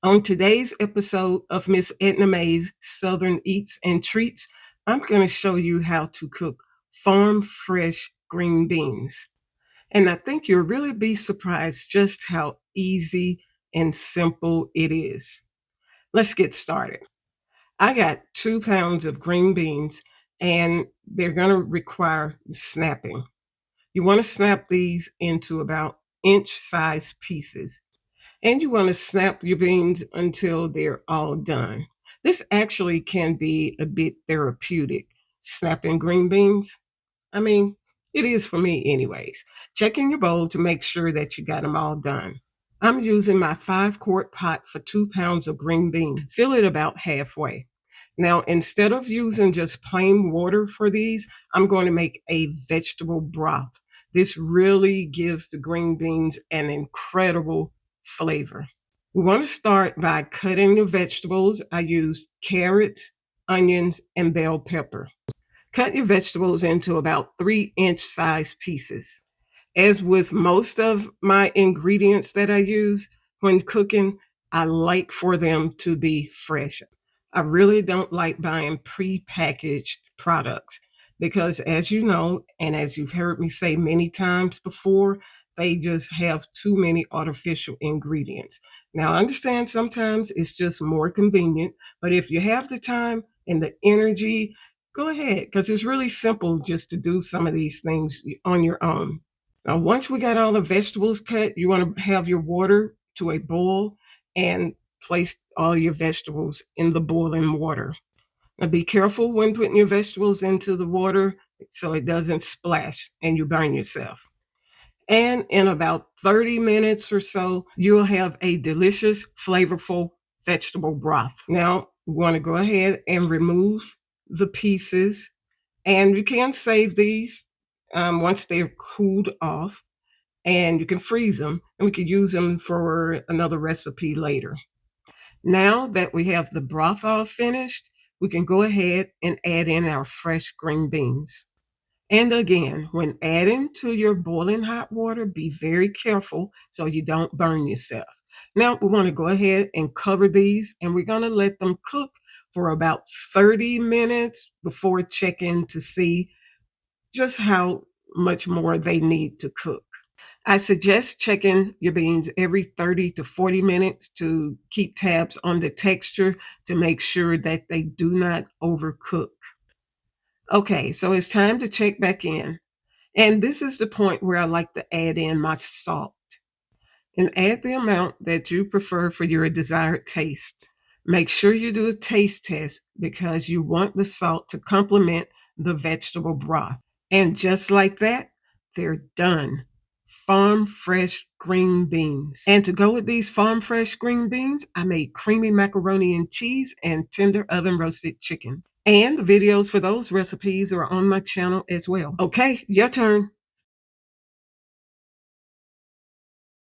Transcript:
On today's episode of Miss Edna Mae's Southern Eats and Treats, I'm going to show you how to cook farm fresh green beans. And I think you'll really be surprised just how easy and simple it is. Let's get started. I got 2 pounds of green beans and they're going to require snapping. You want to snap these into about inch-sized pieces. And you want to snap your beans until they're all done. This actually can be a bit therapeutic, snapping green beans. I mean, it is for me, anyways. Check in your bowl to make sure that you got them all done. I'm using my 5-quart pot for 2 pounds of green beans. Fill it about halfway. Now, instead of using just plain water for these, I'm going to make a vegetable broth. This really gives the green beans an incredible flavor. We want to start by cutting the vegetables. I use carrots, onions, and bell pepper. Cut your vegetables into about 3-inch size pieces. As with most of my ingredients that I use when cooking, I like for them to be fresh. I really don't like buying prepackaged products because, as you know, and as you've heard me say many times before, they just have too many artificial ingredients. Now, I understand sometimes it's just more convenient, but if you have the time and the energy, go ahead because it's really simple just to do some of these things on your own. Now, once we got all the vegetables cut, you want to have your water to a boil and place all your vegetables in the boiling water. Now, be careful when putting your vegetables into the water so it doesn't splash and you burn yourself. And in about 30 minutes or so, you'll have a delicious, flavorful vegetable broth. Now, we want to go ahead and remove the pieces, and you can save these once they're cooled off, and you can freeze them, and we could use them for another recipe later. Now that we have the broth all finished, we can go ahead and add in our fresh green beans. And again, when adding to your boiling hot water, be very careful so you don't burn yourself. Now we want to go ahead and cover these, and we're going to let them cook for about 30 minutes before checking to see just how much more they need to cook. I suggest checking your beans every 30 to 40 minutes to keep tabs on the texture to make sure that they do not overcook. Okay, so it's time to check back in. And this is the point where I like to add in my salt. And add the amount that you prefer for your desired taste. Make sure you do a taste test because you want the salt to complement the vegetable broth. And just like that, they're done. Farm fresh green beans. And to go with these farm fresh green beans, I made creamy macaroni and cheese and tender oven roasted chicken. And the videos for those recipes are on my channel as well. Okay, your turn.